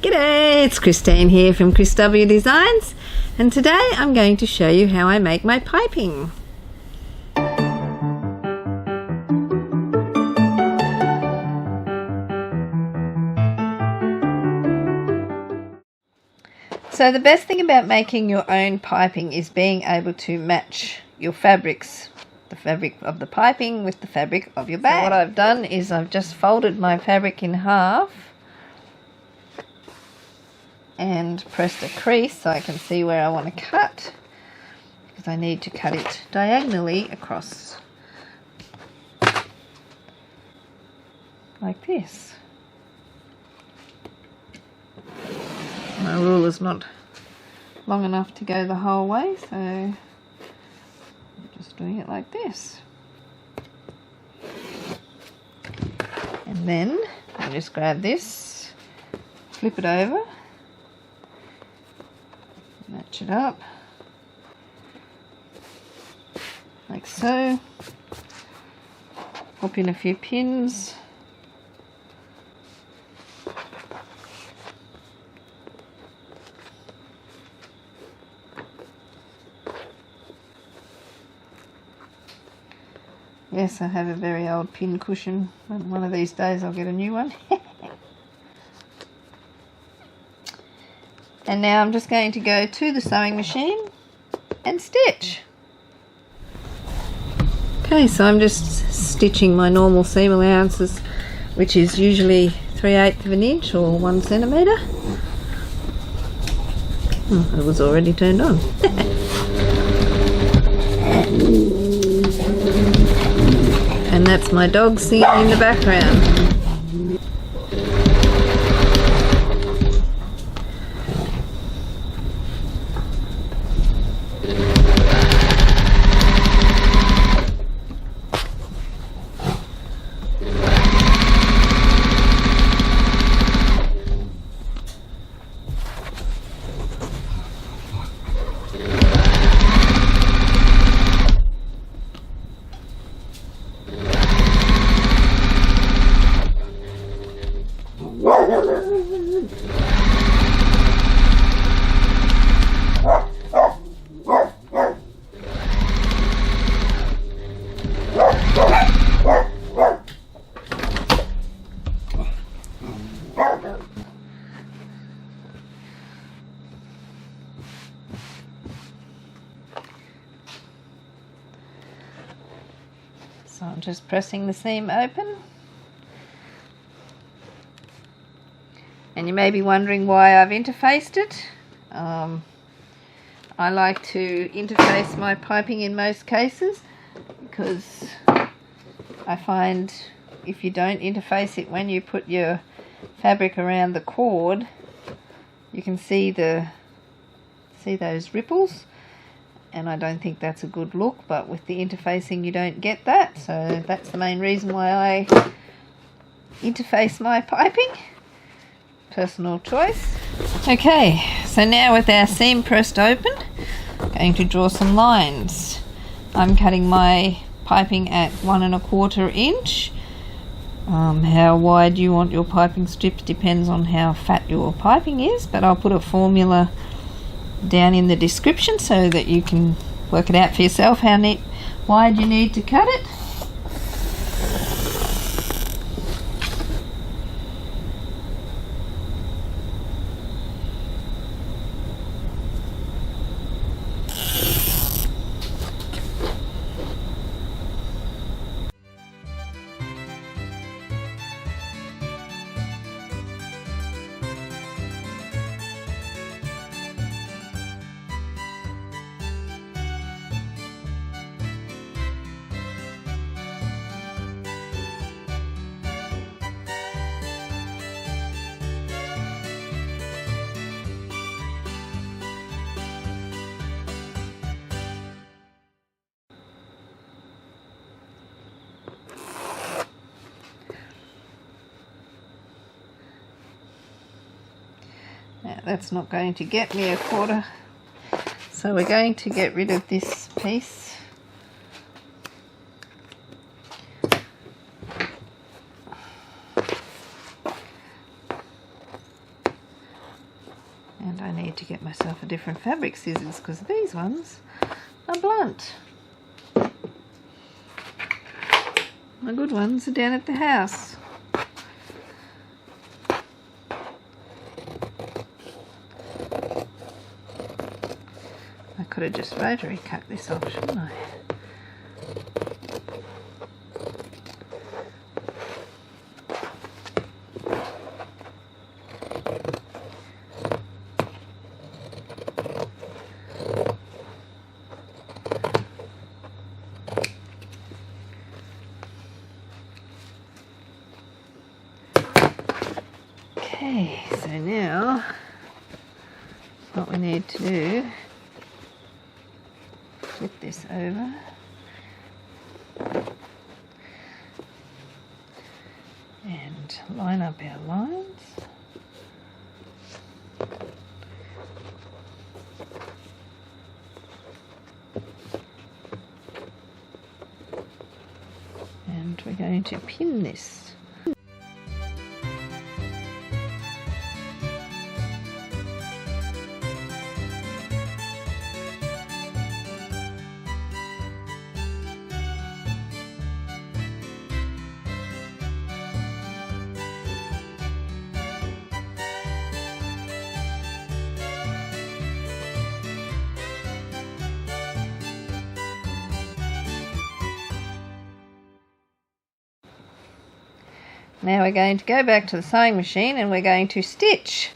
G'day, it's Christine here from ChrisW Designs, and today I'm going to show you how I make my piping. So the best thing about making your own piping is being able to match your fabrics, the fabric of the piping with the fabric of your bag. So what I've done is I've just folded my fabric in half and pressed a crease so I can see where I want to cut, because I need to cut it diagonally across like this. My ruler's not long enough to go the whole way, so I'm just doing it like this. And then I just grab this, flip it over, match it up like so, pop in a few pins, yes, I have a very old pin cushion. One of these days I'll get a new one. And now I'm just going to go to the sewing machine and stitch. Okay, so I'm just stitching my normal seam allowances, which is usually 3/8 of an inch or 1 centimetre. Oh, it was already turned on. And that's my dog singing in the background. So I'm just pressing the seam open. And you may be wondering why I've interfaced it. I like to interface my piping in most cases, because I find if you don't interface it when you put your fabric around the cord, you can see those ripples, and I don't think that's a good look, but with the interfacing you don't get that, so that's the main reason why I interface my piping. Personal choice. Okay, so now with our seam pressed open, I'm going to draw some lines. I'm cutting my piping at 1 1/4 inch. How wide you want your piping strips depends on how fat your piping is, but I'll put a formula down in the description so that you can work it out for yourself how wide you need to cut it. Now that's not going to get me 1/4, so we're going to get rid of this piece. And I need to get myself a different fabric scissors because these ones are blunt. My good ones are down at the house. I could have just rotary cut this off, shouldn't I? Okay, so now what we need to do, flip this over and line up our lines. And we're going to pin this. Now we're going to go back to the sewing machine and we're going to stitch.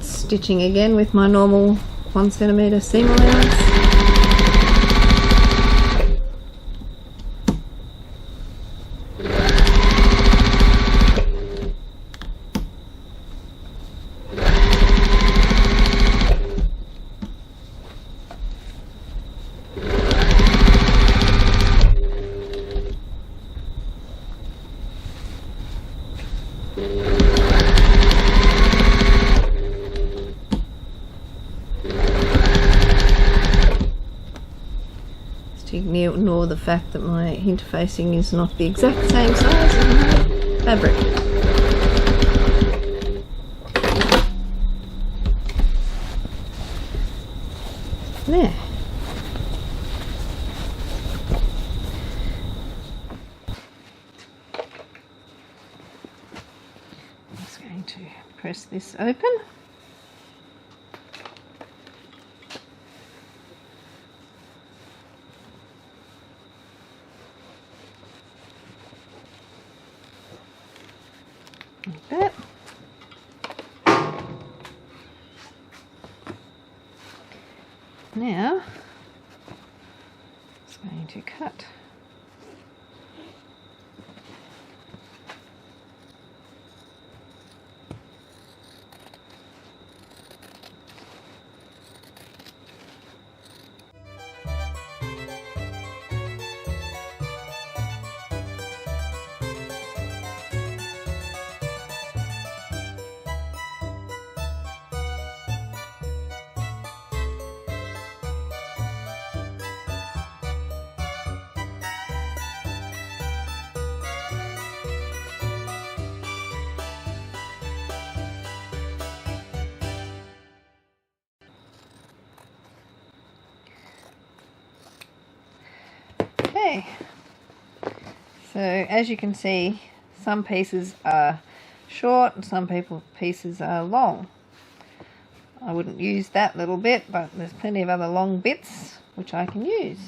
Stitching again with my normal 1 centimetre seam allowance. To ignore the fact that my interfacing is not the exact same size as my fabric. There. I'm just going to press this open. Like that. Now, it's going to cut. Okay, so as you can see, some pieces are short and some pieces are long. I wouldn't use that little bit, but there's plenty of other long bits which I can use.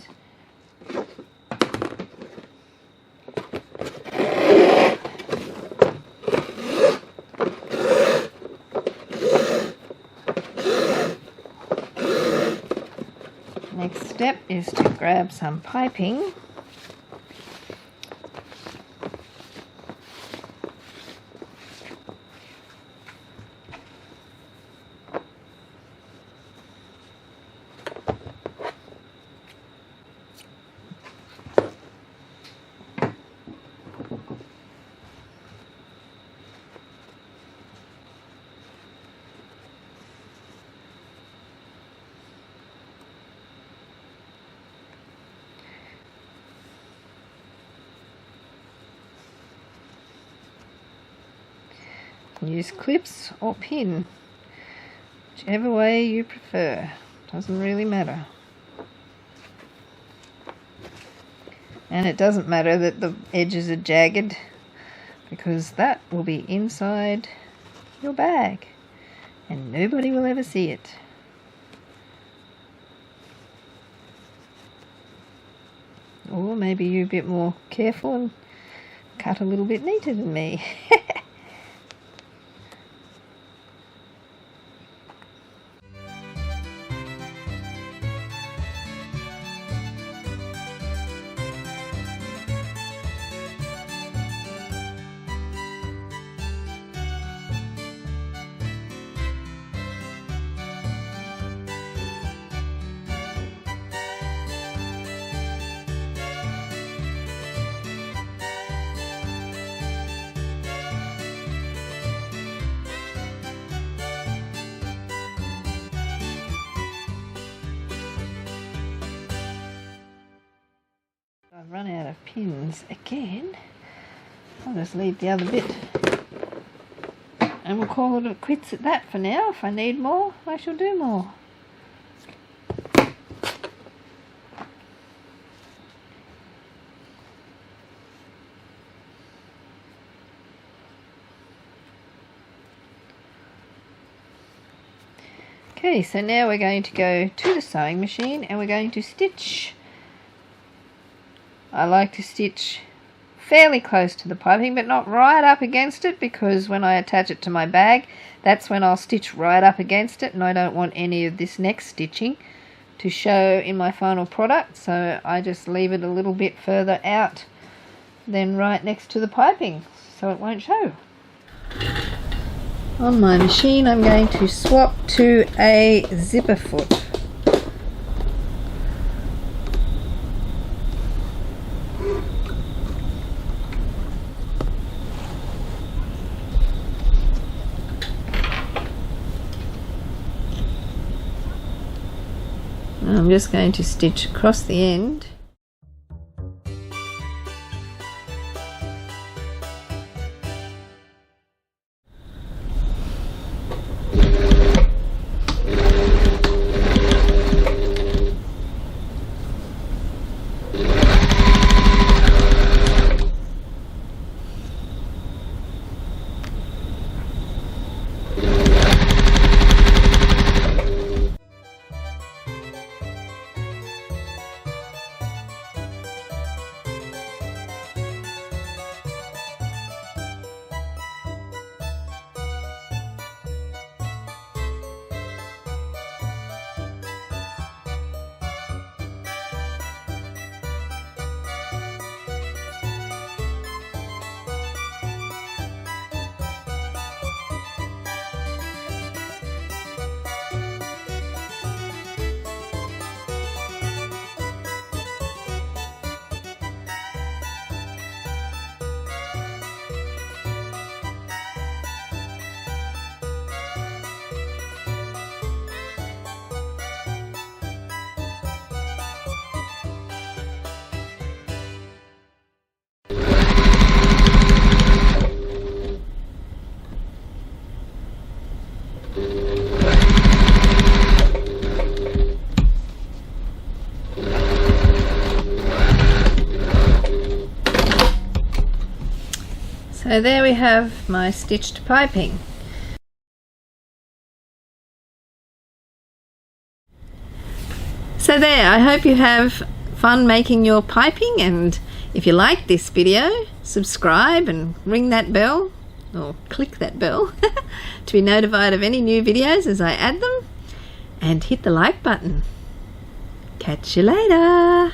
Next step is to grab some piping . can use clips or pin, whichever way you prefer, doesn't really matter. And it doesn't matter that the edges are jagged, because that will be inside your bag and nobody will ever see it. Or maybe you're a bit more careful and cut a little bit neater than me. I've run out of pins again. I'll just leave the other bit and we'll call it quits at that for now. If I need more, I shall do more. Okay, so now we're going to go to the sewing machine and we're going to stitch. I like to stitch fairly close to the piping, but not right up against it, because when I attach it to my bag, that's when I'll stitch right up against it, and I don't want any of this next stitching to show in my final product, so I just leave it a little bit further out than right next to the piping, so it won't show. On my machine, I'm going to swap to a zipper foot. I'm just going to stitch across the end. So there we have my stitched piping. So there, I hope you have fun making your piping, and if you like this video, subscribe and ring that bell, or click that bell to be notified of any new videos as I add them, and hit the like button. Catch you later.